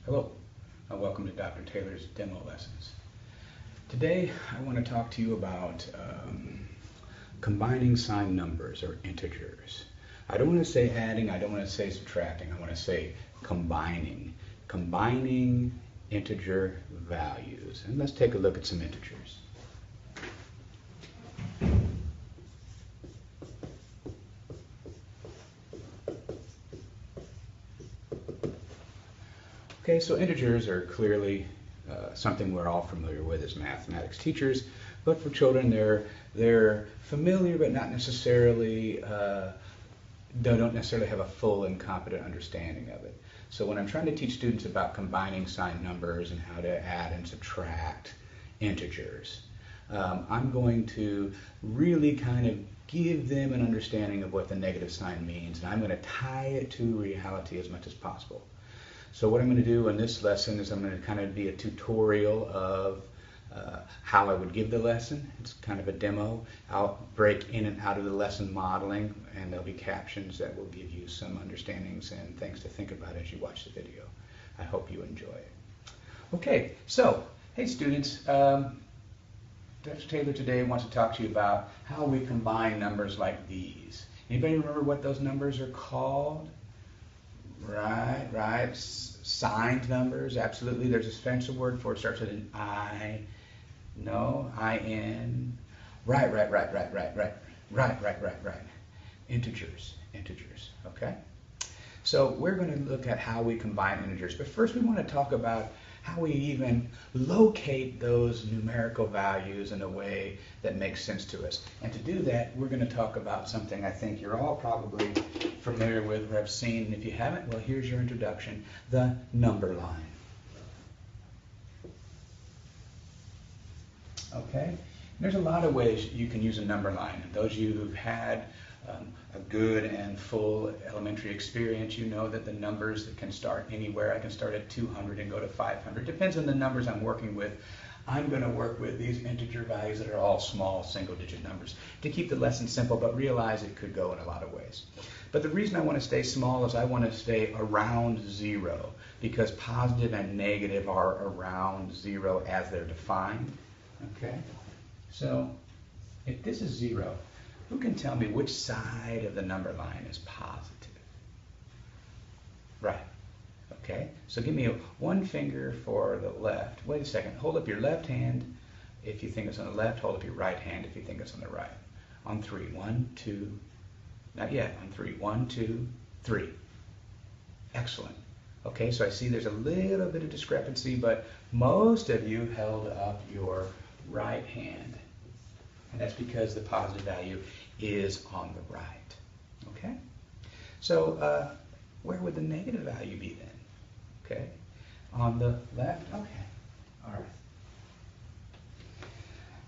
Hello, and welcome to Dr. Taylor's demo lessons. Today I want to talk to you about combining signed numbers or integers. I don't want to say adding, I don't want to say subtracting, I want to say combining integer values. And let's take a look at some integers. Okay, so integers are clearly something we're all familiar with as mathematics teachers, but for children they're familiar but not necessarily, they don't necessarily have a full and competent understanding of it. So when I'm trying to teach students about combining signed numbers and how to add and subtract integers, I'm going to really kind of give them an understanding of what the negative sign means, and I'm going to tie it to reality as much as possible. So what I'm going to do in this lesson is I'm going to kind of be a tutorial of how I would give the lesson. It's kind of a demo. I'll break in and out of the lesson modeling, and there'll be captions that will give you some understandings and things to think about as you watch the video. I hope you enjoy it. Okay, so, hey students, Dr. Taylor today wants to talk to you about how we combine numbers like these. Anybody remember what those numbers are called? Right. Signed numbers, absolutely. There's a special word for it. Starts with an I. No, I-N. Right. Integers, okay? So we're going to look at how we combine integers. But first we want to talk about how we even locate those numerical values in a way that makes sense to us. And to do that, we're going to talk about something I think you're all probably familiar with or have seen. And if you haven't, well, here's your introduction, the number line. Okay? There's a lot of ways you can use a number line. And those of you who've had a good and full elementary experience, you know that the numbers that can start anywhere. I can start at 200 and go to 500. Depends on the numbers I'm working with. I'm going to work with these integer values that are all small single-digit numbers to keep the lesson simple, but realize it could go in a lot of ways. But the reason I want to stay small is I want to stay around 0, because positive and negative are around 0 as they're defined. Okay? So if this is 0, who can tell me which side of the number line is positive? Right. Okay, so give me one finger for the left. Wait a second. Hold up your left hand if you think it's on the left. Hold up your right hand if you think it's on the right. On 3. 1, 2. Not yet. On 3. 1, 2, 3. Excellent. Okay, so I see there's a little bit of discrepancy, but most of you held up your right hand. And that's because the positive value is on the right. Okay? So where would the negative value be then? Okay? On the left? Okay. All right.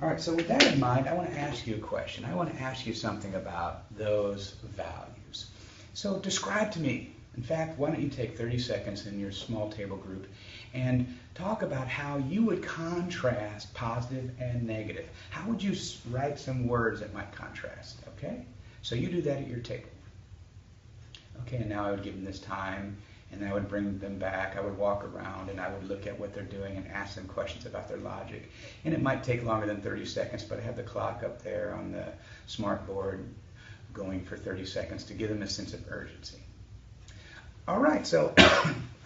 All right, so with that in mind, I want to ask you a question. I want to ask you something about those values. So describe to me. In fact, why don't you take 30 seconds in your small table group and talk about how you would contrast positive and negative. How would you write some words that might contrast, okay? So you do that at your table. Okay, and now I would give them this time, and I would bring them back. I would walk around, and I would look at what they're doing and ask them questions about their logic. And it might take longer than 30 seconds, but I have the clock up there on the smart board going for 30 seconds to give them a sense of urgency. All right, so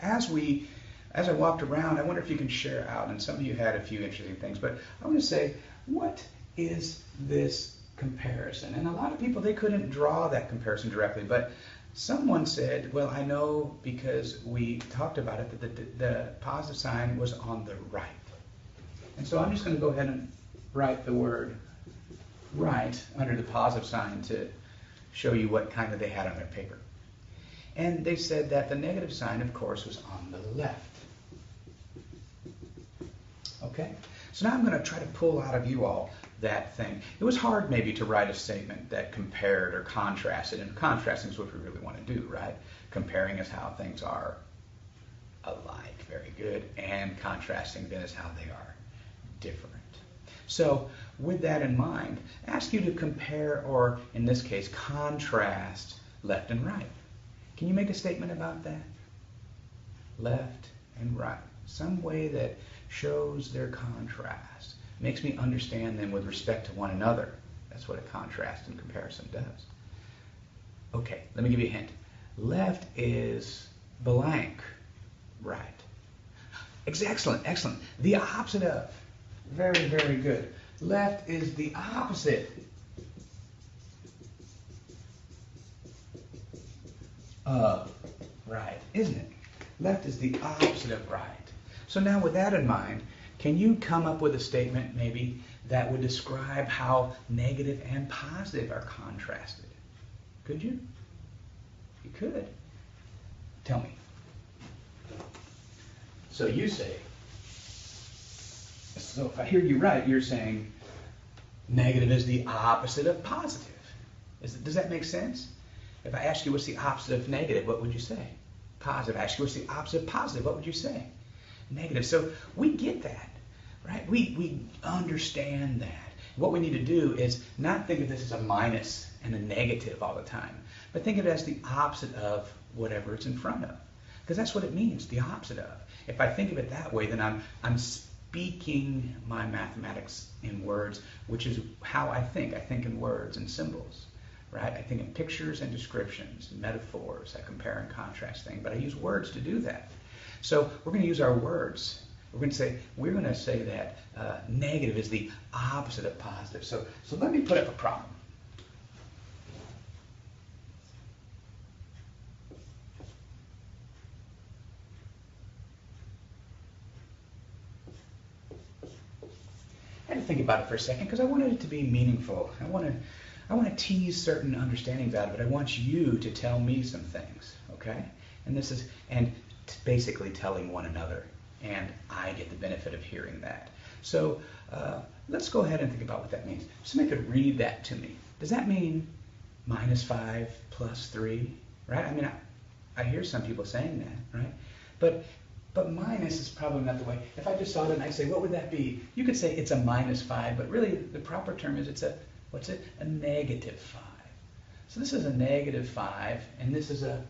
as I walked around, I wonder if you can share out, and some of you had a few interesting things, but I want to say, what is this comparison? And a lot of people, they couldn't draw that comparison directly, but someone said, well, I know because we talked about it, that the positive sign was on the right. And so I'm just going to go ahead and write the word right under the positive sign to show you what kind of they had on their paper. And they said that the negative sign, of course, was on the left. Okay? So now I'm going to try to pull out of you all that thing. It was hard maybe to write a statement that compared or contrasted, and contrasting is what we really want to do, right? Comparing is how things are alike, very good, and contrasting then is how they are different. So with that in mind, I ask you to compare, or in this case, contrast left and right. Can you make a statement about that? Left and right. Some way that shows their contrast. Makes me understand them with respect to one another. That's what a contrast and comparison does. Okay, let me give you a hint. Left is blank. Right. Excellent, excellent. The opposite of. Very, very good. Left is the opposite of right, isn't it? Left is the opposite of right. So now with that in mind, can you come up with a statement maybe that would describe how negative and positive are contrasted? Could you? You could. Tell me. So you say, so if I hear you right, you're saying negative is the opposite of positive. Does that make sense? If I ask you what's the opposite of negative, what would you say? Positive. I ask you what's the opposite of positive, what would you say? Negative. So we get that, right? We understand that. What we need to do is not think of this as a minus and a negative all the time, but think of it as the opposite of whatever it's in front of. Because that's what it means, the opposite of. If I think of it that way, then I'm speaking my mathematics in words, which is how I think. I think in words and symbols, right? I think in pictures and descriptions, metaphors. I compare and contrast things, but I use words to do that. So we're going to use our words. We're going to say that negative is the opposite of positive. So let me put up a problem. I had to think about it for a second because I wanted it to be meaningful. I want to tease certain understandings out of it. I want you to tell me some things, okay? And this is basically telling one another, and I get the benefit of hearing that. So let's go ahead and think about what that means. Somebody could read that to me. Does that mean -5 plus 3? Right? I mean, I hear some people saying that, right? But minus is probably not the way. If I just saw it and I say, what would that be? You could say it's a -5, but really the proper term is it's a, what's it? A -5. So this is a -5, and this is a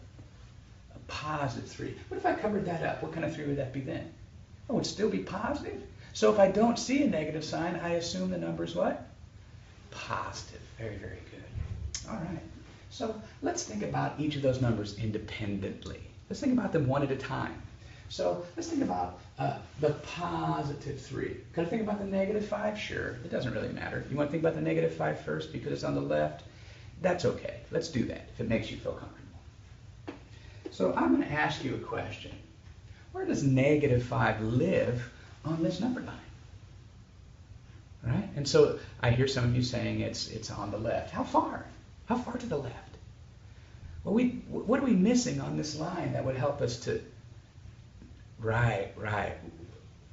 +3. What if I covered that up? What kind of 3 would that be then? Oh, it would still be positive. So if I don't see a negative sign, I assume the number is what? Positive. Very, very good. All right. So let's think about each of those numbers independently. Let's think about them one at a time. So let's think about the +3. Could I think about the -5? Sure. It doesn't really matter. You want to think about the -5 first because it's on the left? That's okay. Let's do that if it makes you feel comfortable. So I'm going to ask you a question. Where does -5 live on this number line? Right? And so I hear some of you saying it's on the left. How far? How far to the left? Well, what are we missing on this line that would help us to... Right.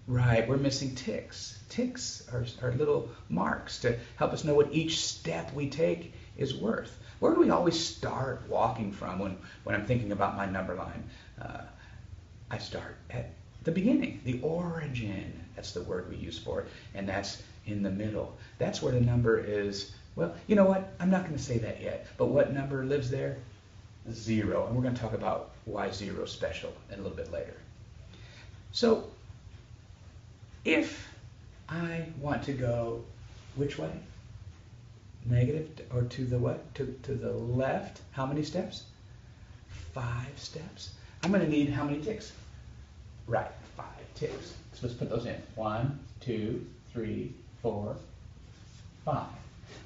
We're missing ticks. Ticks are little marks to help us know what each step we take is worth. Where do we always start walking from when I'm thinking about my number line? I start at the beginning, the origin. That's the word we use for it, and that's in the middle. That's where the number is. Well, you know what? I'm not going to say that yet, but what number lives there? 0, and we're going to talk about why 0 is special a little bit later. So, if I want to go which way? Negative, or to the what? To the left. How many steps? 5 steps. I'm going to need how many ticks? Right, 5 ticks. So let's put those in. 1, 2, 3, 4, 5.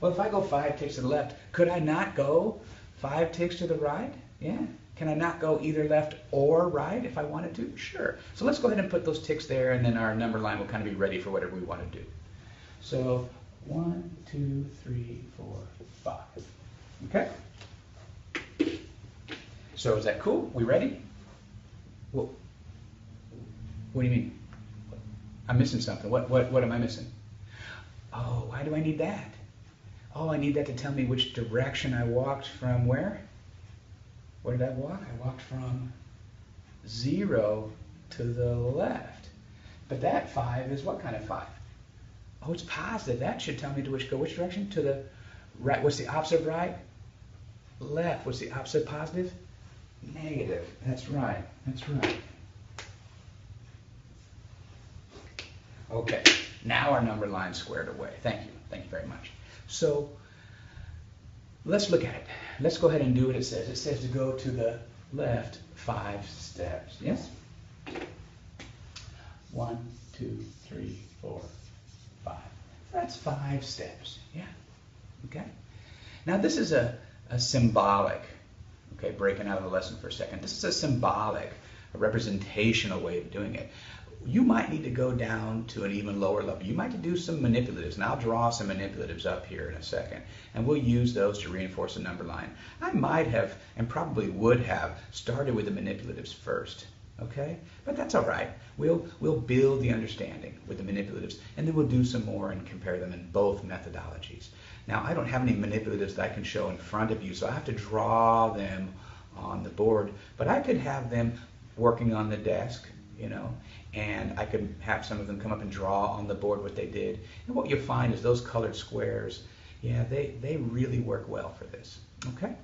Well, if I go 5 ticks to the left, could I not go 5 ticks to the right? Yeah. Can I not go either left or right if I wanted to? Sure. So let's go ahead and put those ticks there, and then our number line will kind of be ready for whatever we want to do. So 1, 2, 3, 4, 5. Okay? So is that cool? We ready? Well, what do you mean? I'm missing something. What am I missing? Oh, why do I need that? Oh, I need that to tell me which direction I walked from where? Where did I walk? I walked from 0 to the left. But that 5 is what kind of 5? Oh, it's positive. That should tell me to go which direction? To the right. What's the opposite of right? Left. What's the opposite of positive? Negative. That's right. That's right. Okay, now our number line's squared away. Thank you. Thank you very much. So let's look at it. Let's go ahead and do what it says. It says to go to the left 5 steps. Yes? 1, 2, 3, 4, 5. That's 5 steps. Yeah. Okay. Now this is a symbolic, okay, breaking out of the lesson for a second. This is a symbolic, a representational way of doing it. You might need to go down to an even lower level. You might do some manipulatives, and I'll draw some manipulatives up here in a second, and we'll use those to reinforce the number line. I might have, and probably would have, started with the manipulatives first, okay? But that's all right. We'll build the understanding with the manipulatives, and then we'll do some more and compare them in both methodologies. Now, I don't have any manipulatives that I can show in front of you, so I have to draw them on the board, but I could have them working on the desk, you know, and I could have some of them come up and draw on the board what they did. And what you'll find is those colored squares, yeah, they really work well for this. Okay?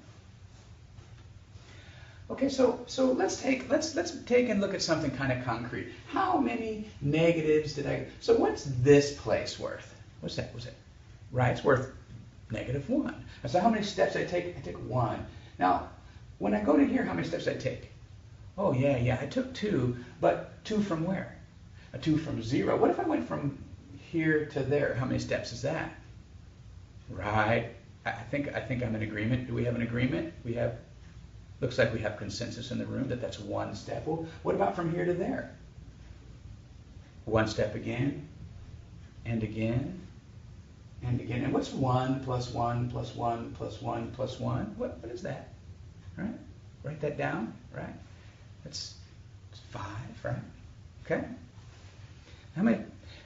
Okay, so let's take and look at something kind of concrete. How many negatives did I? So what's this place worth? What's that? Right, it's worth -1. So how many steps did I take? I took 1. Now, when I go to here, how many steps did I take? Oh, yeah, I took 2, but 2 from where? 2 from 0. What if I went from here to there? How many steps is that? Right. I think I'm in agreement. Do we have an agreement? Looks like we have consensus in the room that that's 1 step. Well, what about from here to there? 1 step again, and again, and again. And what's 1 plus 1 plus 1 plus 1 plus 1? What is that? Right? Write that down, right? It's 5, right? Okay.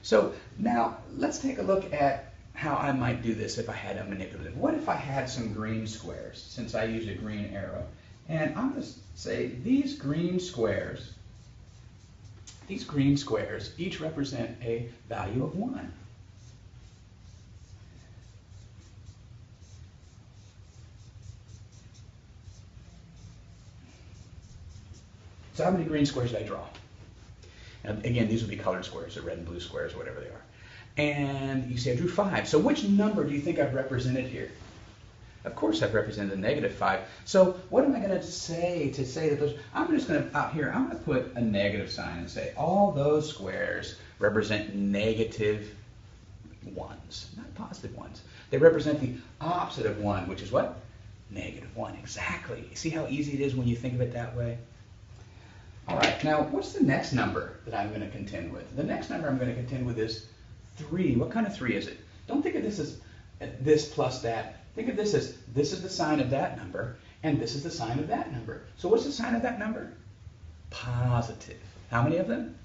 So now let's take a look at how I might do this if I had a manipulative. What if I had some green squares, since I used a green arrow? And I'm going to say these green squares each represent a value of 1. So how many green squares did I draw? And again, these would be colored squares, or red and blue squares, or whatever they are. And you say I drew 5. So which number do you think I've represented here? Of course I've represented the -5. So what am I going to say that those? I'm just going to, out here, I'm going to put a negative sign and say all those squares represent -1s, not positive 1s. They represent the opposite of 1, which is what? -1, exactly. See how easy it is when you think of it that way? All right, now what's the next number that I'm going to contend with? The next number I'm going to contend with is 3. What kind of 3 is it? Don't think of this as this plus that. Think of this as this is the sign of that number, and this is the sign of that number. So what's the sign of that number? Positive. How many of them?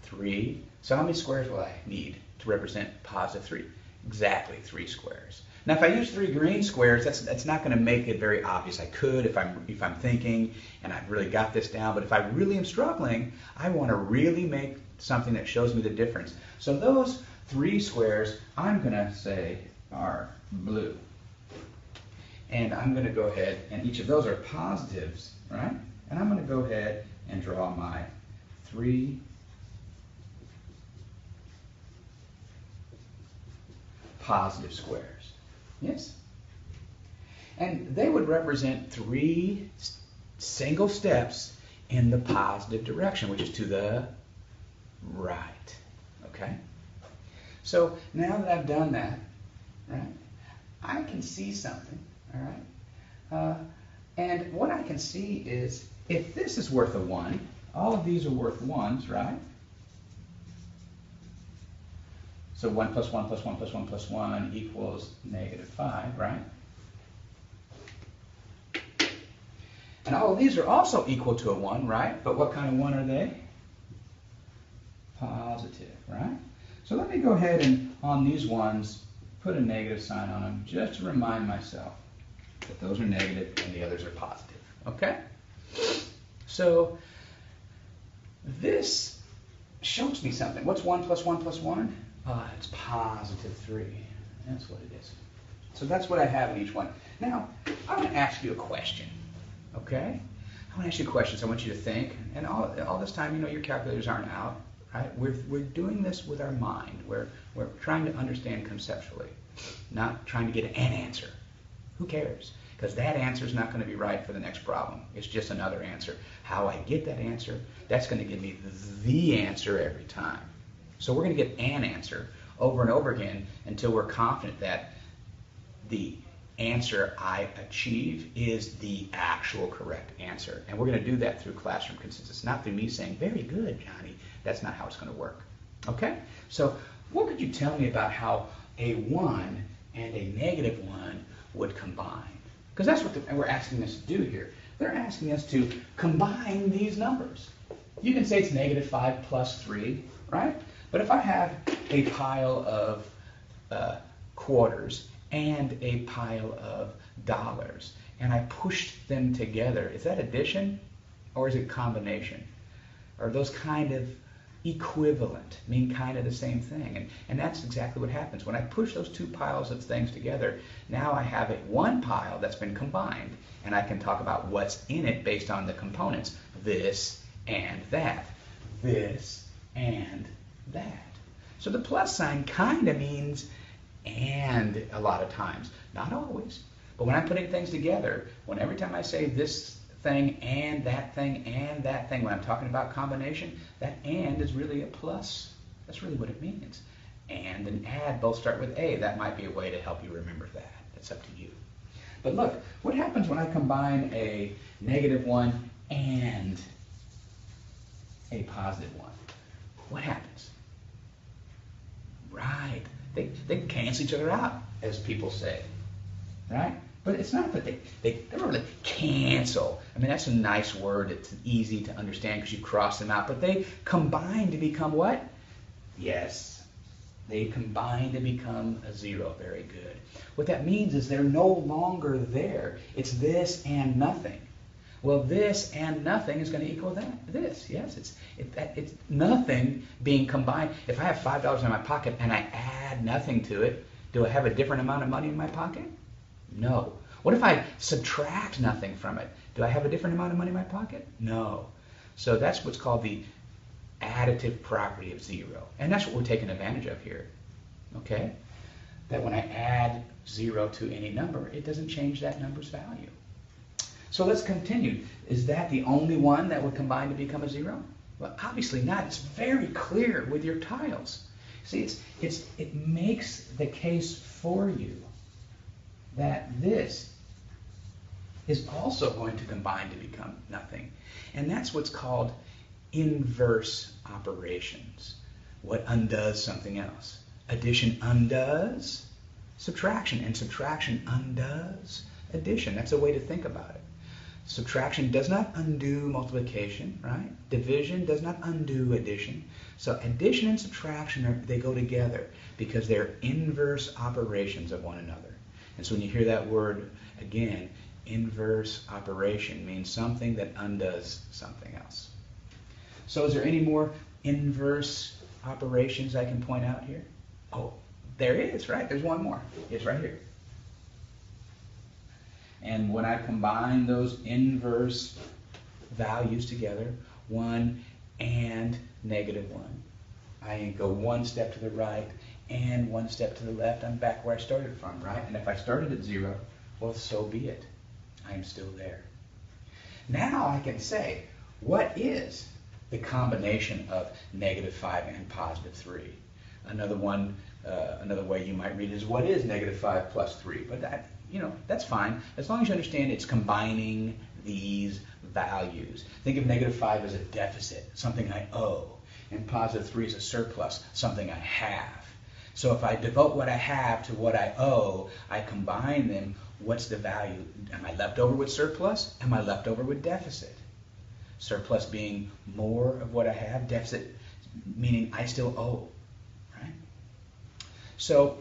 3. So how many squares will I need to represent positive 3? Exactly 3 squares. Now, if I use 3 green squares, that's not going to make it very obvious. I could if I'm thinking and I've really got this down, but if I really am struggling, I want to really make something that shows me the difference. So those 3 squares, I'm going to say are blue. And I'm going to go ahead, and each of those are positives, right? And I'm going to go ahead and draw my 3 positive squares. Yes? And they would represent 3 single steps in the positive direction, which is to the right. Okay? So now that I've done that, right, I can see something, all right? And what I can see is if this is worth a 1, all of these are worth 1s, right? So 1 plus 1 plus 1 plus 1 plus 1 equals -5, right? And all of these are also equal to a 1, right? But what kind of 1 are they? Positive, right? So let me go ahead and, on these ones, put a negative sign on them just to remind myself that those are negative and the others are positive, okay? So this shows me something. What's 1 plus 1 plus 1? It's positive 3. That's what it is. So that's what I have in each one. Now, I want to ask you a question, okay? I want to ask you a question, so I want you to think. And all this time, you know, your calculators aren't out, Right? We're doing this with our mind. We're trying to understand conceptually, not trying to get an answer. Who cares? Because that answer is not going to be right for the next problem. It's just another answer. How I get that answer, that's going to give me the answer every time. So we're going to get an answer over and over again until we're confident that the answer I achieve is the actual correct answer. And we're going to do that through classroom consensus, not through me saying, very good, Johnny. That's not how it's going to work. Okay? So what could you tell me about how a 1 and a negative 1 would combine? Because that's what we're asking us to do here. They're asking us to combine these numbers. You can say it's negative 5 plus 3, right? But if I have a pile of quarters and a pile of dollars, and I pushed them together, is that addition or is it combination? Are those kind of equivalent, mean kind of the same thing? And that's exactly what happens. When I push those two piles of things together, now I have one pile that's been combined, and I can talk about what's in it based on the components. This and that. This and that. So the plus sign kind of means and a lot of times. Not always. But when I'm putting things together, every time I say this thing and that thing and that thing, when I'm talking about combination, that and is really a plus. That's really what it means. And add both start with A. That might be a way to help you remember that. That's up to you. But look, what happens when I combine a negative 1 and a positive 1? What happens? Right. They cancel each other out, as people say. Right? But it's not that they don't really cancel. I mean, that's a nice word. It's easy to understand because you cross them out. But they combine to become what? Yes. They combine to become a 0. Very good. What that means is they're no longer there. It's this and nothing. Well, this and nothing is going to equal this. Yes, it's nothing being combined. If I have $5 in my pocket and I add nothing to it, do I have a different amount of money in my pocket? No. What if I subtract nothing from it? Do I have a different amount of money in my pocket? No. So that's what's called the additive property of 0. And that's what we're taking advantage of here. Okay? That when I add 0 to any number, it doesn't change that number's value. So let's continue. Is that the only one that would combine to become a 0? Well, obviously not. It's very clear with your tiles. See, it makes the case for you that this is also going to combine to become nothing. And that's what's called inverse operations. What undoes something else? Addition undoes subtraction, and subtraction undoes addition. That's a way to think about it. Subtraction does not undo multiplication, right? Division does not undo addition. So addition and subtraction, they go together because they're inverse operations of one another. And so when you hear that word again, inverse operation means something that undoes something else. So is there any more inverse operations I can point out here? Oh, there is, right? There's one more. It's right here. And when I combine those inverse values together, 1 and negative 1, I go one step to the right and one step to the left. I'm back where I started from, right? And if I started at 0, well, so be it. I'm still there. Now I can say, what is the combination of negative 5 and positive 3? Another way you might read it is, what is negative 5 plus 3? But that, that's fine, as long as you understand it's combining these values. Think of negative 5 as a deficit, something I owe, and positive 3 is a surplus, something I have. So if I devote what I have to what I owe, I combine them, what's the value? Am I left over with surplus? Am I left over with deficit? Surplus being more of what I have, deficit meaning I still owe, right? So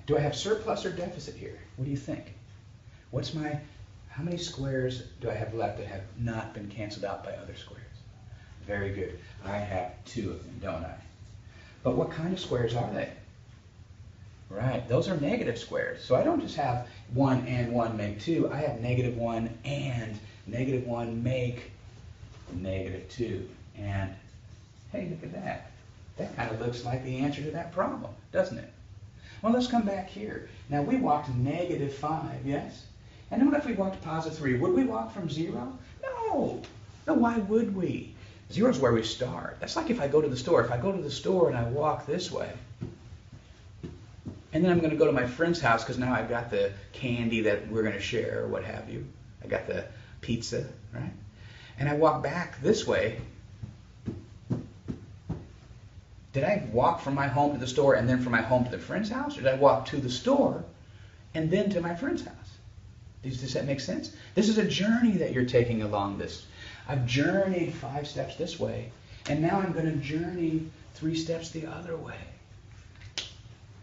do I have surplus or deficit here? What do you think? How many squares do I have left that have not been canceled out by other squares? Very good. I have 2 of them, don't I? But what kind of squares are they? Right, those are negative squares. So I don't just have 1 and 1 make 2. I have negative 1 and negative 1 make negative 2. And hey, look at that. That kind of looks like the answer to that problem, doesn't it? Well, let's come back here. Now, we walked -5, yes? And then what if we walked +3? Would we walk from 0? No. No, why would we? 0 is where we start. That's like if I go to the store. If I go to the store and I walk this way, and then I'm going to go to my friend's house because now I've got the candy that we're going to share or what have you. I got the pizza, right? And I walk back this way. Did I walk from my home to the store and then from my home to the friend's house? Or did I walk to the store and then to my friend's house? Does that make sense? This is a journey that you're taking along this. I've journeyed 5 steps this way, and now I'm going to journey 3 steps the other way.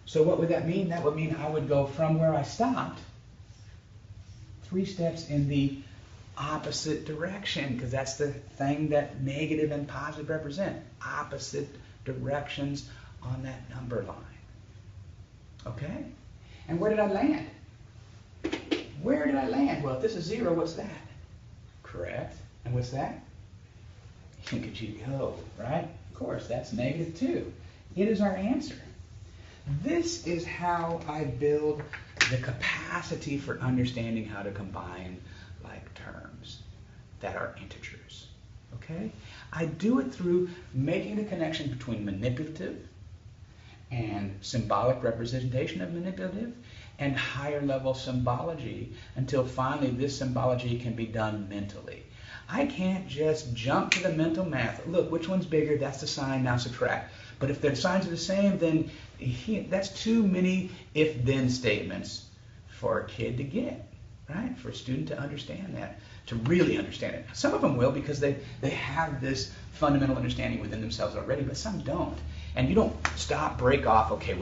So what would that mean? That would mean I would go from where I stopped 3 steps in the opposite direction, because that's the thing that negative and positive represent. Opposite directions on that number line. Okay? And where did I land? Where did I land? Well, if this is 0, what's that? Correct. And what's that? Look at you go, right? Of course, that's -2. It is our answer. This is how I build the capacity for understanding how to combine like terms that are integers. Okay? I do it through making the connection between manipulative and symbolic representation of manipulative and higher level symbology until finally this symbology can be done mentally. I can't just jump to the mental math. Look, which one's bigger? That's the sign, now subtract. But if the signs are the same, then that's too many if-then statements for a kid to get, right? For a student to understand that, to really understand it. Some of them will because they have this fundamental understanding within themselves already, but some don't. And you don't stop, break off, okay,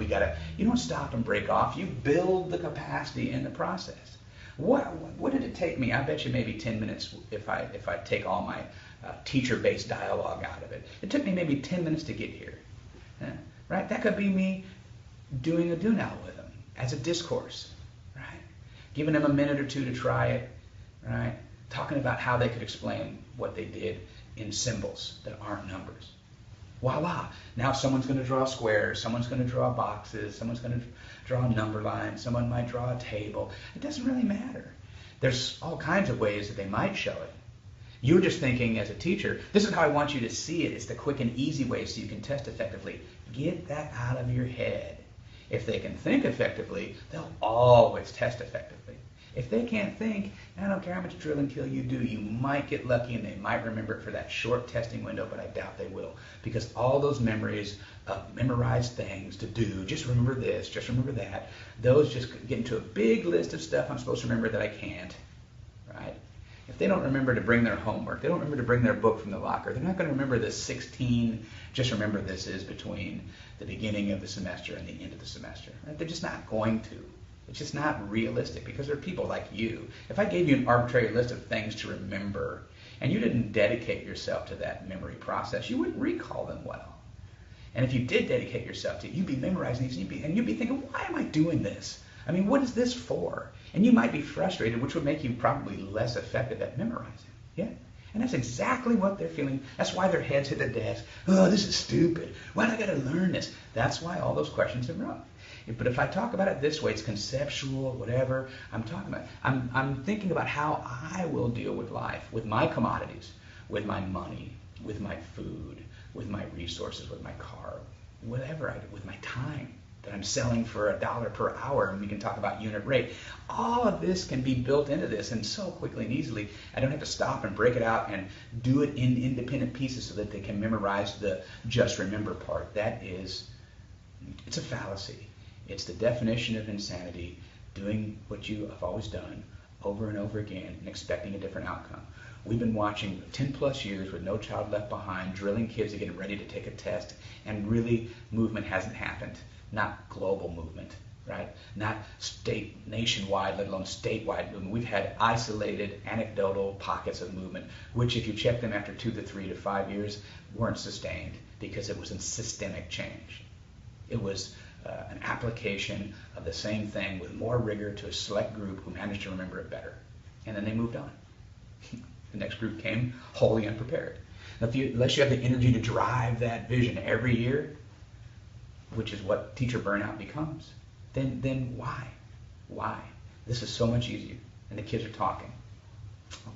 you don't stop and break off. You build the capacity in the process. What did it take me? I bet you maybe 10 minutes if I take all my teacher-based dialogue out of it. It took me maybe 10 minutes to get here. Right? That could be me doing a do-now with them as a discourse, right? Giving them a minute or two to try it, right? Talking about how they could explain what they did in symbols that aren't numbers. Voila! Now someone's going to draw squares, someone's going to draw boxes, someone's going to draw a number line, someone might draw a table. It doesn't really matter. There's all kinds of ways that they might show it. You're just thinking as a teacher, this is how I want you to see it. It's the quick and easy way so you can test effectively. Get that out of your head. If they can think effectively, they'll always test effectively. If they can't think, I don't care how much drill and kill you do, you might get lucky and they might remember it for that short testing window, but I doubt they will. Because all those memories of memorized things to do, just remember this, just remember that, those just get into a big list of stuff I'm supposed to remember that I can't, right? If they don't remember to bring their homework, they don't remember to bring their book from the locker, they're not going to remember the 16, just remember this is between the beginning of the semester and the end of the semester. Right? They're just not going to. It's just not realistic because there are people like you. If I gave you an arbitrary list of things to remember and you didn't dedicate yourself to that memory process, you wouldn't recall them well. And if you did dedicate yourself to it, you'd be memorizing these and you'd be thinking, why am I doing this? I mean, what is this for? And you might be frustrated, which would make you probably less effective at memorizing. Yeah? And that's exactly what they're feeling. That's why their heads hit the desk. Oh, this is stupid. Why do I got to learn this? That's why all those questions are wrong. But if I talk about it this way, it's conceptual, whatever I'm talking about. I'm thinking about how I will deal with life, with my commodities, with my money, with my food, with my resources, with my car, whatever I do, with my time that I'm selling for $1 per hour, and we can talk about unit rate. All of this can be built into this, and so quickly and easily, I don't have to stop and break it out and do it in independent pieces so that they can memorize the just remember part. It's a fallacy. It's the definition of insanity, doing what you have always done over and over again and expecting a different outcome. We've been watching 10 plus years with No Child Left Behind, drilling kids to get ready to take a test, and really movement hasn't happened. Not global movement, right? Not nationwide, let alone statewide movement. We've had isolated, anecdotal pockets of movement, which if you check them after 2 to 3 to 5 years, weren't sustained because it was a systemic change. It was an application of the same thing with more rigor to a select group who managed to remember it better. And then they moved on. The next group came wholly unprepared. Now, unless you have the energy to drive that vision every year, which is what teacher burnout becomes, then why? Why? This is so much easier. And the kids are talking.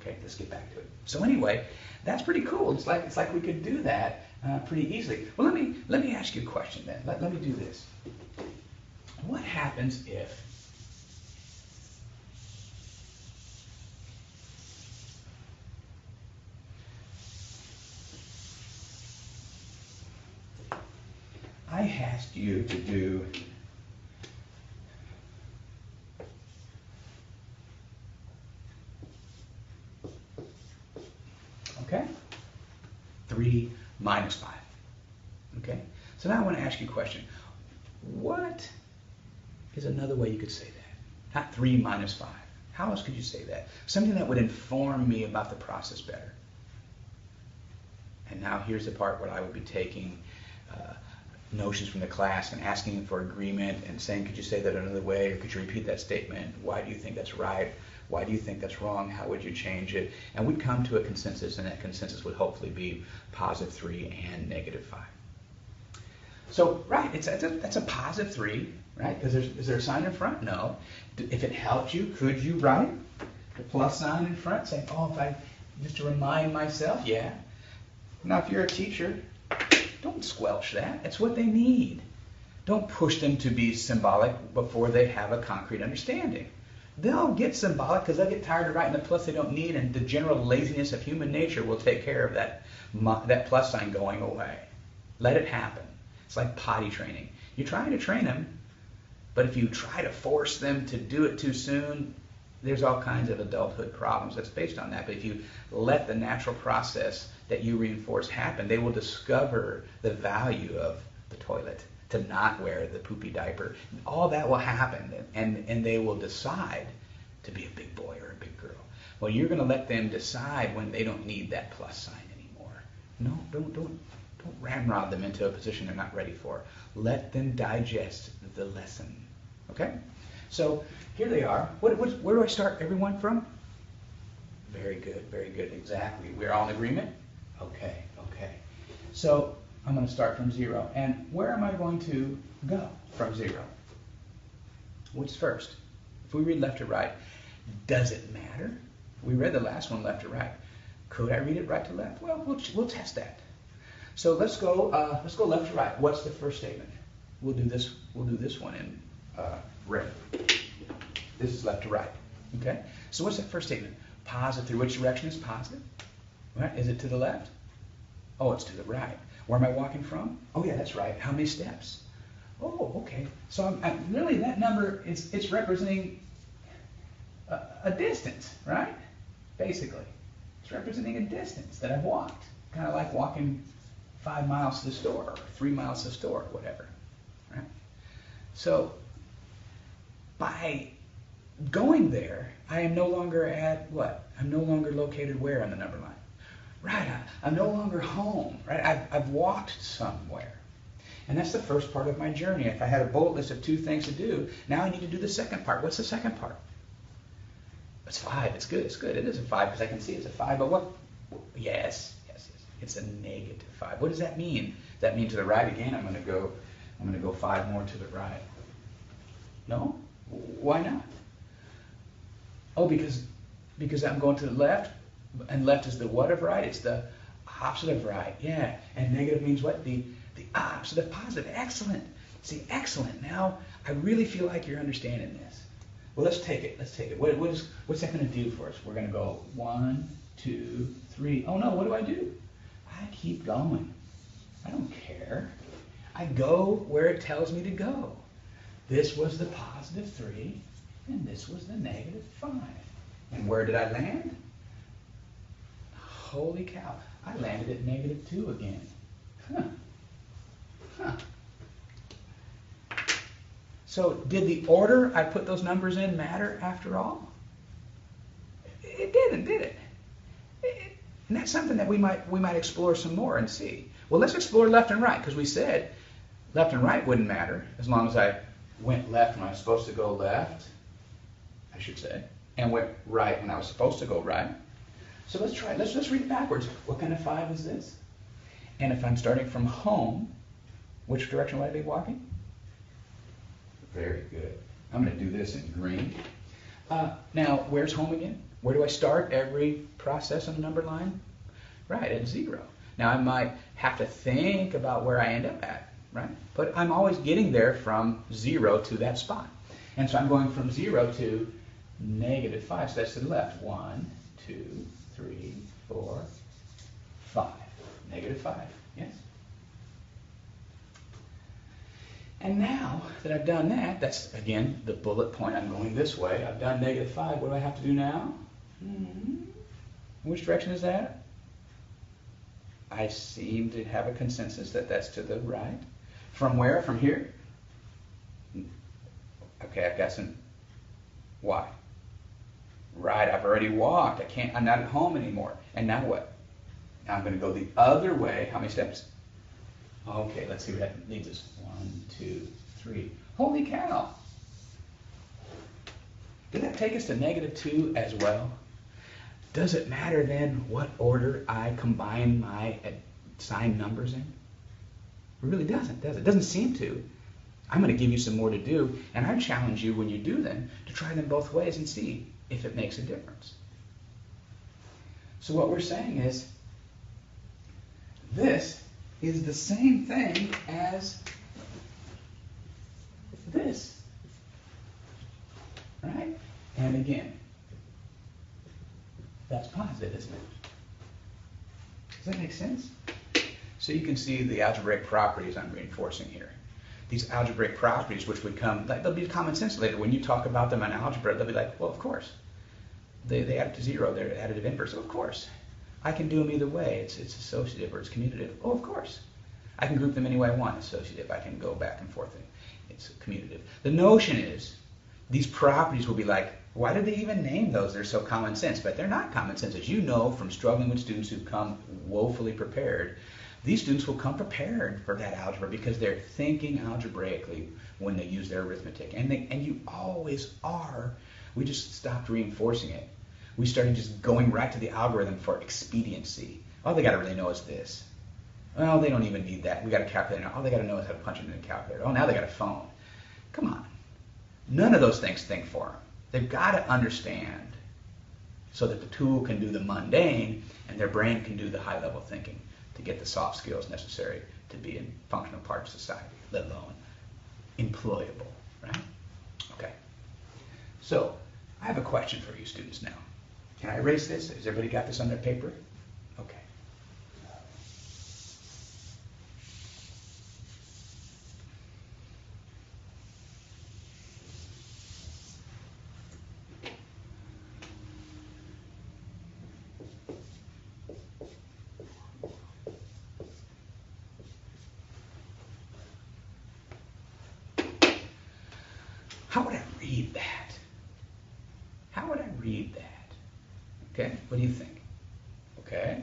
Okay, let's get back to it. So anyway, that's pretty cool. It's like we could do that pretty easily. Well, let me ask you a question then. Let me do this. What happens if I asked you to do okay? 3 minus 5. Okay? So now I want to ask you a question. What is another way you could say that? Not 3 minus 5. How else could you say that? Something that would inform me about the process better. And now here's the part where I would be taking notions from the class and asking them for agreement and saying, could you say that another way, or could you repeat that statement? Why do you think that's right? Why do you think that's wrong? How would you change it? And we'd come to a consensus, and that consensus would hopefully be positive 3 and negative 5. So, right, that's a positive 3, right? Because is there a sign in front? No. If it helped you, could you write the plus sign in front, saying, oh, if I just to remind myself, yeah. Now, if you're a teacher, don't squelch that. It's what they need. Don't push them to be symbolic before they have a concrete understanding. They'll get symbolic because they'll get tired of writing the plus they don't need, and the general laziness of human nature will take care of that plus sign going away. Let it happen. It's like potty training. You're trying to train them, but if you try to force them to do it too soon, there's all kinds of adulthood problems that's based on that. But if you let the natural process that you reinforce happen, they will discover the value of the toilet, to not wear the poopy diaper. All that will happen, and they will decide to be a big boy or a big girl. Well, you're going to let them decide when they don't need that plus sign anymore. No, don't ramrod them into a position they're not ready for. Let them digest the lesson. Okay? So here they are. Where do I start everyone from? Very good, very good. Exactly. We're all in agreement? Okay. So I'm going to start from 0. And where am I going to go from 0? What's first? If we read left to right, does it matter? We read the last one left to right. Could I read it right to left? Well, we'll test that. So let's go left to right. What's the first statement? We'll do this one in red. This is left to right. Okay? So what's that first statement? Positive. Through which direction is positive? Right? Is it to the left? Oh, it's to the right. Where am I walking from? Oh, yeah, that's right. How many steps? Oh, okay. So I'm really, that number, it's representing a distance, right? Basically. It's representing a distance that I've walked. Kind of like walking 5 miles to the store, or 3 miles to the store, or whatever. Right? So by going there, I am no longer at what? I'm no longer located where on the number line? Right, I'm no longer home, right? I've walked somewhere. And that's the first part of my journey. If I had a bullet list of 2 things to do, now I need to do the second part. What's the second part? It's 5. It's good. It is a 5 because I can see it's a 5. But what? Yes. It's a negative 5. What does that mean? Does that mean to the right again? I'm going to go 5 more to the right. No? Why not? Oh, because I'm going to the left, and left is the what of right? It's the opposite of right. Yeah. And negative means what? The opposite of positive. Excellent. See, excellent. Now I really feel like you're understanding this. Well, let's take it. What's that going to do for us? We're going to go 1, 2, 3. Oh no, what do? I keep going. I don't care. I go where it tells me to go. This was the positive 3, and this was the negative 5. And where did I land? Holy cow. I landed at negative 2 again. Huh. So did the order I put those numbers in matter after all? It didn't, did it? And that's something that we might explore some more and see. Well, let's explore left and right, because we said left and right wouldn't matter as long as I went left when I was supposed to go left, I should say, and went right when I was supposed to go right. So let's try it. Let's read it backwards. What kind of 5 is this? And if I'm starting from home, Which direction would I be walking? Very good. I'm going to do this in green. Now, where's home again? Where do I start every process on the number line? Right, at 0. Now, I might have to think about where I end up at, right? But I'm always getting there from 0 to that spot. And so I'm going from 0 to -5. So that's to the left. 1, 2, 3, 4, 5. -5. Yes? And now that I've done that, that's, again, the bullet point. I'm going this way. I've done -5. What do I have to do now? Which direction is that? I seem to have a consensus that that's to the right. From where? From here? Okay, I've got some... Why? Right, I've already walked. I'm not at home anymore. And now what? Now I'm going to go the other way. How many steps? Okay, let's see what that leads us. 1, 2, 3. Holy cow! Did that take us to -2 as well? Does it matter then what order I combine my assigned numbers in? It really doesn't, does it? It doesn't seem to. I'm going to give you some more to do, and I challenge you when you do them to try them both ways and see if it makes a difference. So what we're saying is, this is the same thing as this, right? And again, that's positive, isn't it? Does that make sense? So you can see the algebraic properties I'm reinforcing here. These algebraic properties, which would come, they'll be common sense later. When you talk about them in algebra, they'll be like, well, of course. They add up to 0, they're additive inverse. So of course. I can do them either way. It's associative or it's commutative. Oh, of course. I can group them any way I want. Associative. I can go back and forth. It's commutative. The notion is these properties will be like, why did they even name those? They're so common sense. But they're not common sense. As you know from struggling with students who come woefully prepared, these students will come prepared for that algebra because they're thinking algebraically when they use their arithmetic. And you always are. We just stopped reinforcing it. We started just going right to the algorithm for expediency. All they got to really know is this. Well, they don't even need that. We got a calculator. All they got to know is how to punch it in a calculator. Oh, now they got a phone. Come on. None of those things think for them. They've got to understand so that the tool can do the mundane and their brain can do the high-level thinking to get the soft skills necessary to be a functional part of society, let alone employable, right? Okay. So I have a question for you students now. Can I erase this? Has everybody got this on their paper? Okay. How would I read that? How would I read that? Okay, what do you think? Okay,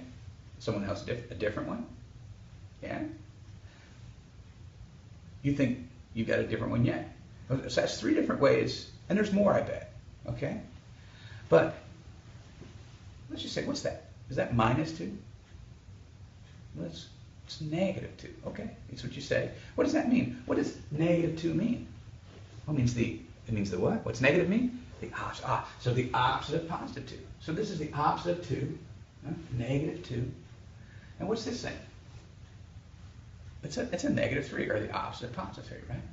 someone else a different one? Yeah? You think you got a different one yet? So that's 3 different ways, and there's more, I bet. Okay? But let's just say, what's that? Is that -2? Well, it's -2. Okay, that's what you say. What does that mean? What does -2 mean? Well, it means the what? What's negative mean? The opposite. So the opposite of +2. So this is the opposite of 2, -2. And what's this thing? It's a -3, or the opposite of +3, right?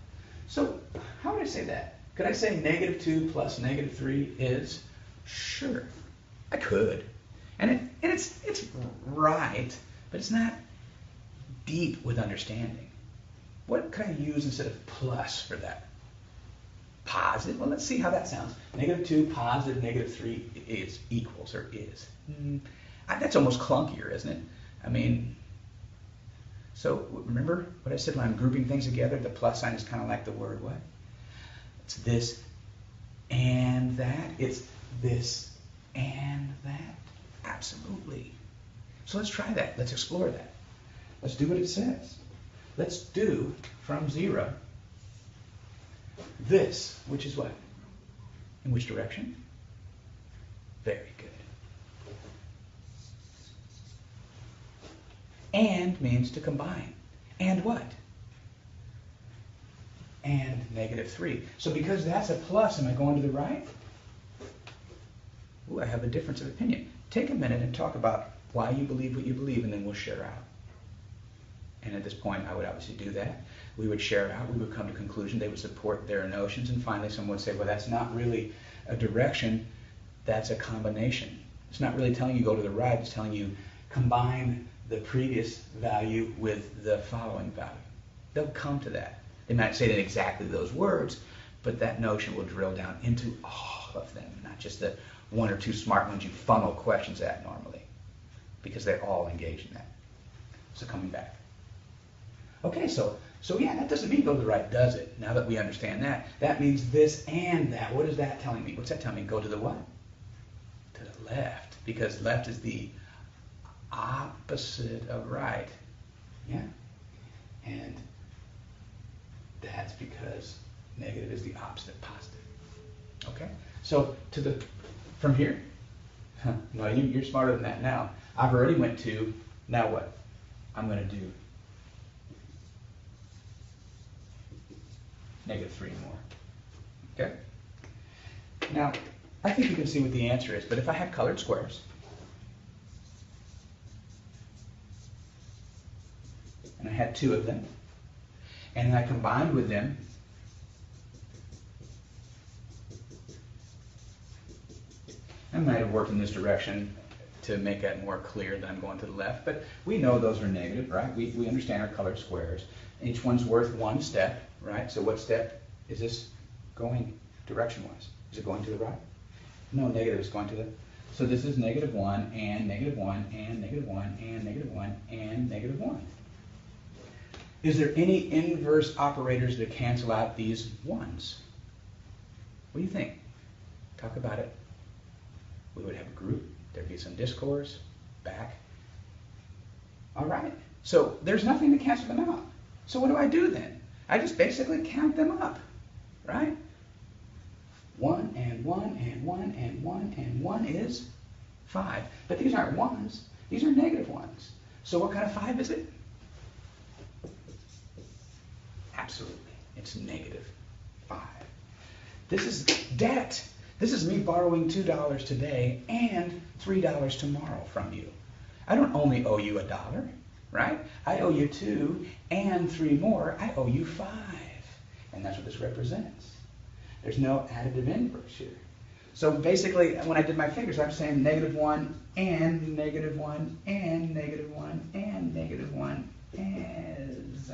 So how would I say that? Could I say -2 plus -3 is? Sure, I could. And it's right, but it's not deep with understanding. What could I use instead of plus for that? Positive. Well, let's see how that sounds. -2 positive -3 is equals or is. That's almost clunkier, isn't it? I mean, so remember what I said when I'm grouping things together? The plus sign is kind of like the word what? It's this and that. It's this and that. Absolutely. So let's try that. Let's explore that. Let's do what it says. Let's do from 0 this, which is what? In which direction? Very good. And means to combine. And what? and negative 3. So because that's a plus, am I going to the right? Ooh, I have a difference of opinion. Take a minute and talk about why you believe what you believe, and then we'll share out. And at this point, I would obviously do that. We would share out. We would come to a conclusion. They would support their notions. And finally, someone would say, well, that's not really a direction. That's a combination. It's not really telling you go to the right. It's telling you combine the previous value with the following value. They'll come to that. They might say it in exactly those words, but that notion will drill down into all of them, not just the one or two smart ones you funnel questions at normally, because they're all engaged in that. So coming back. Okay, so yeah, that doesn't mean go to the right, does it? Now that we understand that, that means this and that. What is that telling me? What's that telling me? Go to the what? To the left, because left is the opposite of right. Yeah? And that's because negative is the opposite of positive. Okay? So from here, no, you're smarter than that now. I've already went to, now what? I'm going to do negative 3 more. Okay? Now, I think you can see what the answer is, but if I had colored squares, and I had 2 of them, and I combined with them, I might have worked in this direction to make that more clear that I'm going to the left, but we know those are negative, right? We understand our colored squares. Each one's worth 1 step, right? So what step is this going direction-wise? Is it going to the right? No, negative is going to the... So this is negative 1, and negative 1, and negative 1, and negative 1, and negative 1. Is there any inverse operators that cancel out these 1s? What do you think? Talk about it. We would have a group. There'd be some discourse. Back. All right. So there's nothing to cancel them out. So what do I do then? I just basically count them up, right? 1 and 1 and 1 and 1 and 1 is 5. But these aren't 1s. These are negative 1s. So what kind of 5 is it? Absolutely. It's negative 5. This is debt. This is me borrowing $2 today and $3 tomorrow from you. I don't only owe you $1, right? I owe you 2 and 3 more. I owe you 5. And that's what this represents. There's no additive inverse here. So basically, when I did my figures, I'm saying negative 1 and negative 1 and negative 1 and negative 1 is.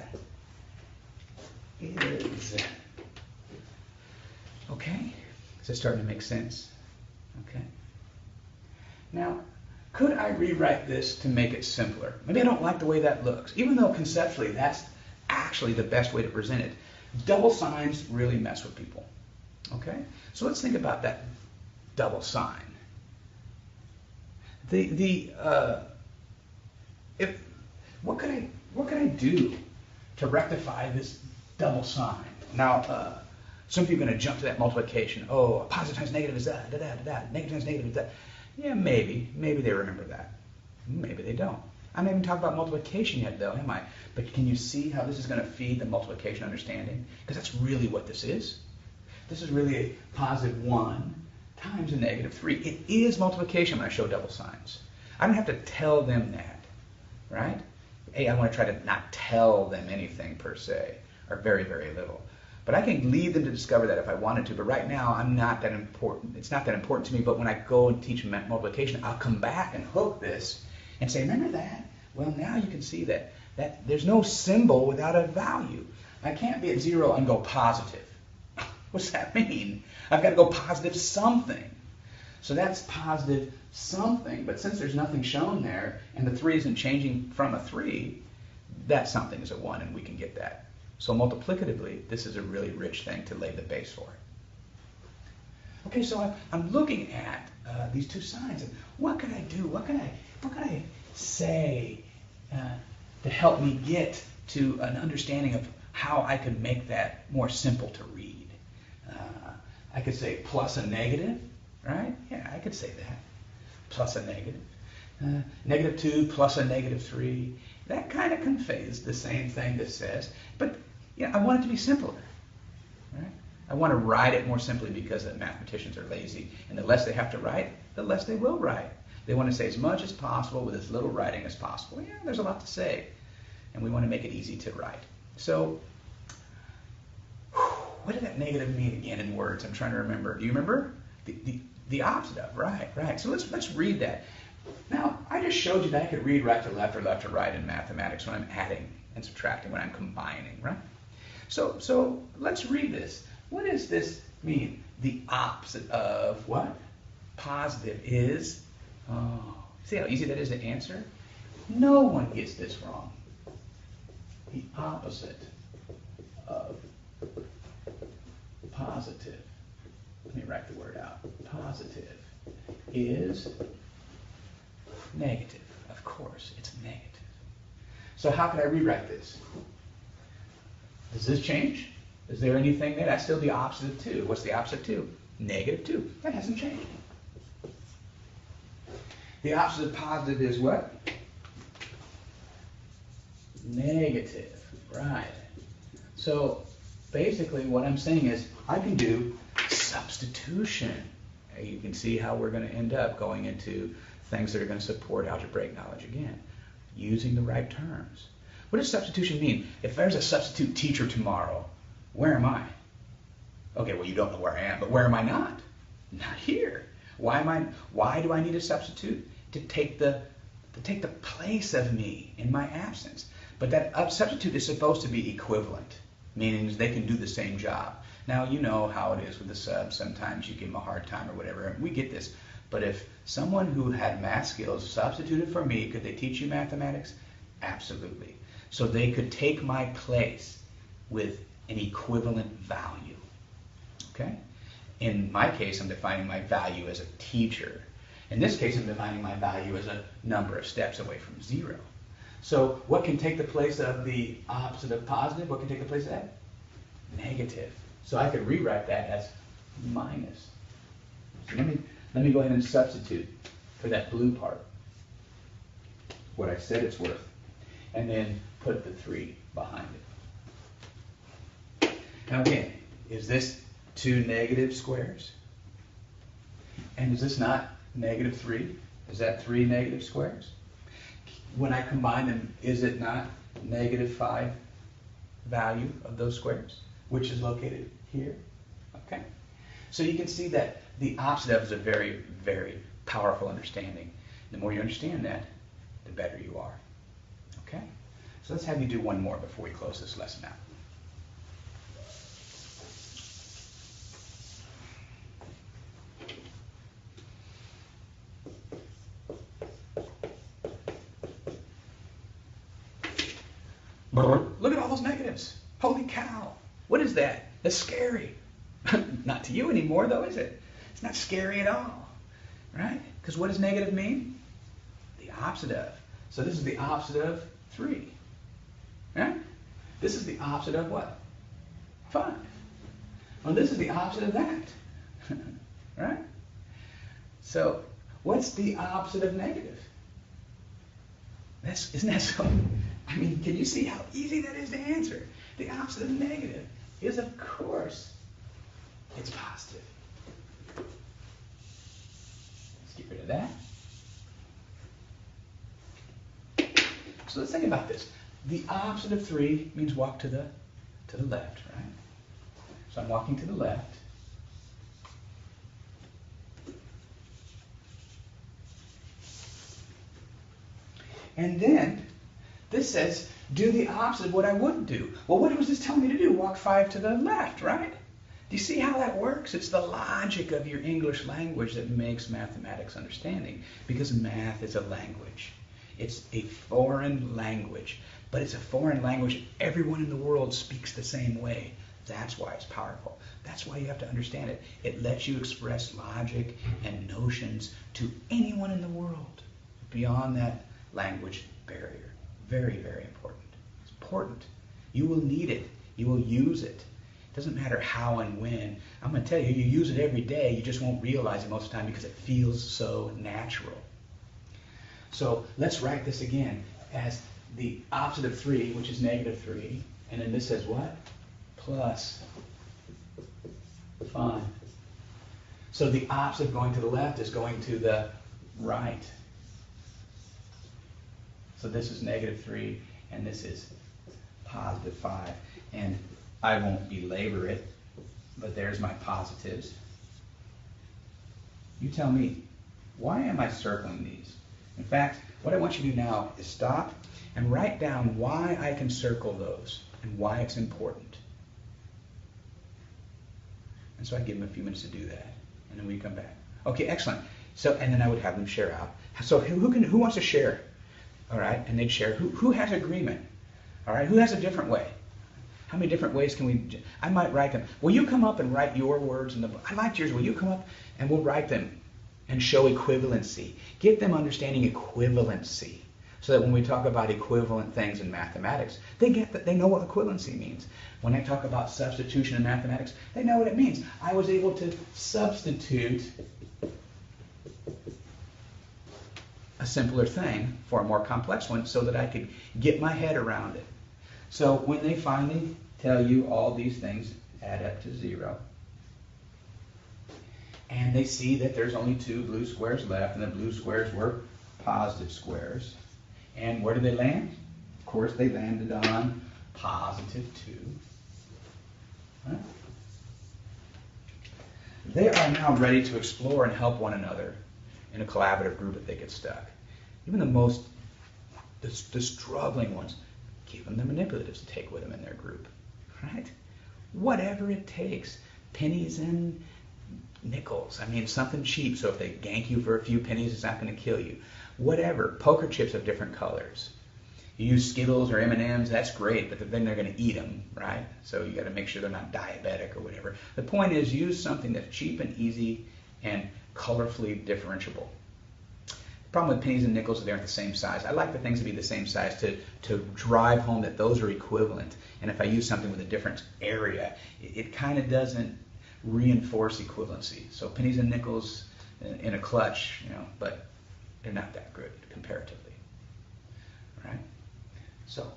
Okay? Is it starting to make sense? Okay. Now, could I rewrite this to make it simpler? Maybe I don't like the way that looks, even though conceptually that's actually the best way to present it. Double signs really mess with people. Okay? So let's think about that double sign. What could I do to rectify this double sign? Now, some people are going to jump to that multiplication. Oh, a positive times negative is that, negative times negative is that. Yeah, maybe they remember that. Maybe they don't. I'm not even talking about multiplication yet, though, am I? But can you see how this is going to feed the multiplication understanding? Because that's really what this is. This is really a positive 1 times a negative 3. It is multiplication when I show double signs. I don't have to tell them that, right? Hey, I want to try to not tell them anything per se, or very, very little. But I can lead them to discover that if I wanted to. But right now, I'm not that important. It's not that important to me. But when I go and teach multiplication, I'll come back and hook this and say, remember that? Well, now you can see that there's no symbol without a value. I can't be at 0 and go positive. What's that mean? I've got to go positive something. So that's positive something. But since there's nothing shown there, and the 3 isn't changing from a 3, that something is a 1, and we can get that. So multiplicatively, this is a really rich thing to lay the base for. Okay, so I'm looking at these 2 signs, and what can I do? What can I say to help me get to an understanding of how I could make that more simple to read? I could say plus a negative, right? Yeah, I could say that. Plus a negative. Negative 2 plus a negative 3. That kind of conveys the same thing this says, but yeah, I want it to be simpler. I want to write it more simply because the mathematicians are lazy, and the less they have to write, the less they will write. They want to say as much as possible with as little writing as possible. Yeah, there's a lot to say, and we want to make it easy to write. So, what did that negative mean again in words? I'm trying to remember. Do you remember? The opposite of, right. So let's read that. Now, I just showed you that I could read right to left or left to right in mathematics when I'm adding and subtracting, when I'm combining, right? So let's read this. What does this mean? The opposite of what? Positive is, see how easy that is to answer? No one gets this wrong. The opposite of positive, let me write the word out, positive is negative. Of course, it's negative. So how can I rewrite this? Does this change? Is there anything there? That's still the opposite of 2. What's the opposite of 2? Negative 2. That hasn't changed. The opposite of positive is what? Negative. Right. So basically what I'm saying is I can do substitution. You can see how we're going to end up going into things that are going to support algebraic knowledge again, using the right terms. What does substitution mean? If there's a substitute teacher tomorrow, where am I? Okay, well, you don't know where I am, but where am I not? Not here. Why do I need a substitute? To take the place of me in my absence. But that substitute is supposed to be equivalent, meaning they can do the same job. Now, you know how it is with the subs. Sometimes you give them a hard time or whatever, and we get this. But if someone who had math skills substituted for me, could they teach you mathematics? Absolutely. So they could take my place with an equivalent value. Okay? In my case, I'm defining my value as a teacher. In this case, I'm defining my value as a number of steps away from 0. So what can take the place of the opposite of positive? What can take the place of that? Negative. So I could rewrite that as minus. So let me go ahead and substitute for that blue part what I said it's worth, and then put the 3 behind it. Now again, is this 2 negative squares? And is this not negative 3? Is that 3 negative squares? When I combine them, is it not negative 5 value of those squares, which is located here? Okay. So you can see that the opposite of is a very, very powerful understanding. The more you understand that, the better you are. Okay? So let's have you do one more before we close this lesson out. Look at all those negatives. Holy cow. What is that? That's scary. Not to you anymore, though, is it? It's not scary at all. Right? Because what does negative mean? The opposite of. So this is the opposite of 3. Right? This is the opposite of what? 5. Well, this is the opposite of that. Right? So what's the opposite of negative? Isn't that so? I mean, can you see how easy that is to answer? The opposite of negative is, of course, it's positive. Let's get rid of that. So let's think about this. The opposite of 3 means walk to the left, right? So I'm walking to the left. And then this says, do the opposite of what I wouldn't do. Well, what was this telling me to do? Walk 5 to the left, right? Do you see how that works? It's the logic of your English language that makes mathematics understanding, because math is a language. It's a foreign language, but it's a foreign language everyone in the world speaks the same way. That's why it's powerful. That's why you have to understand it. It lets you express logic and notions to anyone in the world beyond that language barrier. Very, very important. It's important. You will need it. You will use it. It doesn't matter how and when. I'm going to tell you, you use it every day. You just won't realize it most of the time because it feels so natural. So let's write this again as the opposite of 3, which is negative 3. And then this says what? Plus 5. So the opposite of going to the left is going to the right. So this is -3, and this is +5. And I won't belabor it, but there's my positives. You tell me, why am I circling these? In fact, what I want you to do now is stop and write down why I can circle those and why it's important. And so I give them a few minutes to do that, and then we come back. Okay, excellent. So, and then I would have them share out. So who wants to share? All right, and they'd share. Who has agreement? All right, who has a different way? How many different ways can we? I might write them. Will you come up and write your words in the book? I liked yours. Will you come up and we'll write them and show equivalency? Get them understanding equivalency, so that when we talk about equivalent things in mathematics, they get that, they know what equivalency means. When I talk about substitution in mathematics, they know what it means. I was able to substitute a simpler thing for a more complex one so that I could get my head around it. So when they finally tell you all these things add up to 0, and they see that there's only 2 blue squares left, and the blue squares were positive squares, and where did they land? Of course, they landed on +2. Right? They are now ready to explore and help one another in a collaborative group if they get stuck. Even the struggling ones, give them the manipulatives to take with them in their group, right? Whatever it takes, pennies and nickels. I mean, something cheap, so if they gank you for a few pennies, it's not going to kill you. Whatever. Poker chips of different colors. You use Skittles or M&Ms, that's great, but then they're going to eat them, right? So you got to make sure they're not diabetic or whatever. The point is, use something that's cheap and easy and colorfully differentiable. The problem with pennies and nickels is they aren't the same size. I like the things to be the same size to drive home that those are equivalent. And if I use something with a different area, it kind of doesn't reinforce equivalency. So pennies and nickels in a clutch, but they're not that good comparatively, right? So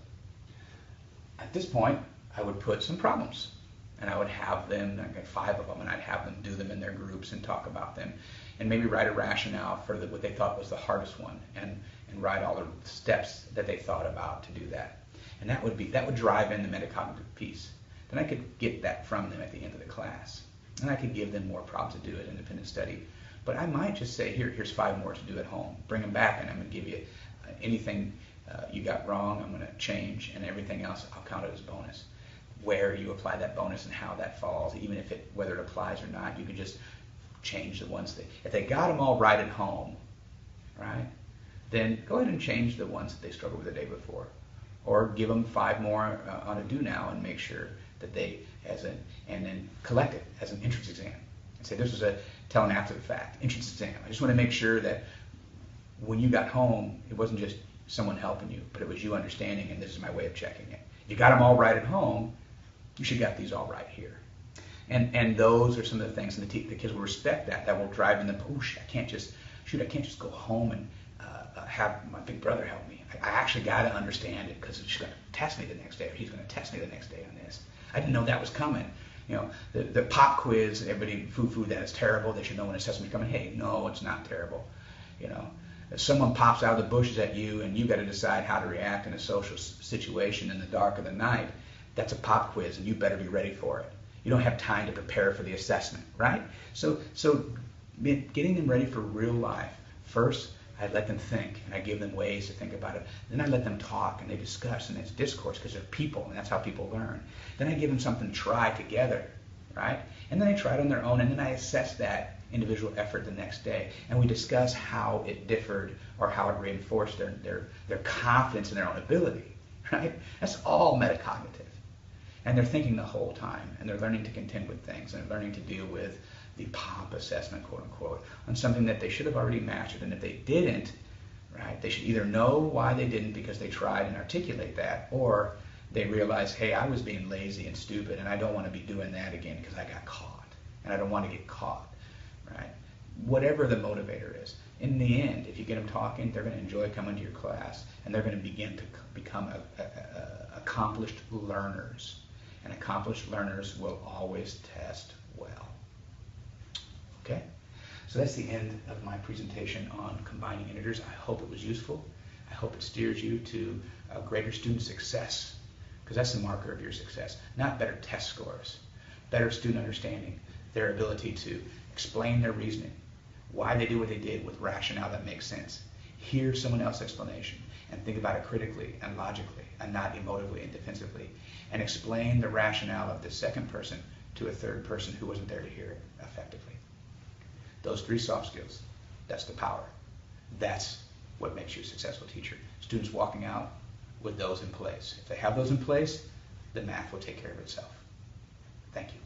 at this point, I would put some problems, and I would have them, I got 5 of them, and I'd have them do them in their groups and talk about them, and maybe write a rationale for what they thought was the hardest one, and write all the steps that they thought about to do that. And that would drive in the metacognitive piece. Then I could get that from them at the end of the class, and I could give them more problems to do it, independent study. But I might just say, here's 5 more to do at home. Bring them back, and I'm going to give you anything you got wrong, I'm going to change, and everything else, I'll count it as bonus. Where you apply that bonus and how that falls, even if whether it applies or not, you can just change the ones if they got them all right at home, right? Then go ahead and change the ones that they struggled with the day before, or give them 5 more on a do now and make sure that they and then collect it as an entrance exam and say this was a tell an after the fact entrance exam. I just want to make sure that when you got home, it wasn't just someone helping you, but it was you understanding, and this is my way of checking it. If you got them all right at home, you should got these all right here. And those are some of the things, and the kids will respect that. That will drive in them. Oh, I can't just go home and have my big brother help me. I actually got to understand it because she's going to test me the next day, or he's going to test me the next day on this. I didn't know that was coming. The pop quiz, everybody foo-foo that it's terrible. They should know when assessment's coming. Hey, no, it's not terrible. If someone pops out of the bushes at you and you got to decide how to react in a social situation in the dark of the night, that's a pop quiz, and you better be ready for it. You don't have time to prepare for the assessment, right? So getting them ready for real life. First, I let them think, and I give them ways to think about it. Then I let them talk, and they discuss, and it's discourse, because they're people, and that's how people learn. Then I give them something to try together, right? And then they try it on their own, and then I assess that individual effort the next day, and we discuss how it differed or how it reinforced their confidence in their own ability, right? That's all metacognitive. And they're thinking the whole time, and they're learning to contend with things, and they're learning to deal with the pop assessment, quote unquote, on something that they should have already mastered. And if they didn't, right, they should either know why they didn't because they tried and articulate that, or they realize, hey, I was being lazy and stupid, and I don't want to be doing that again because I got caught, and I don't want to get caught, right? Whatever the motivator is. In the end, if you get them talking, they're going to enjoy coming to your class, and they're going to begin to become accomplished learners. And accomplished learners will always test well. Okay? So that's the end of my presentation on combining integers. I hope it was useful. I hope it steers you to greater student success, because that's the marker of your success. Not better test scores, better student understanding, their ability to explain their reasoning, why they do what they did with rationale that makes sense. Hear someone else's explanation and think about it critically and logically and not emotively and defensively, and explain the rationale of the second person to a third person who wasn't there to hear it effectively. Those 3 soft skills, that's the power. That's what makes you a successful teacher. Students walking out with those in place. If they have those in place, the math will take care of itself. Thank you.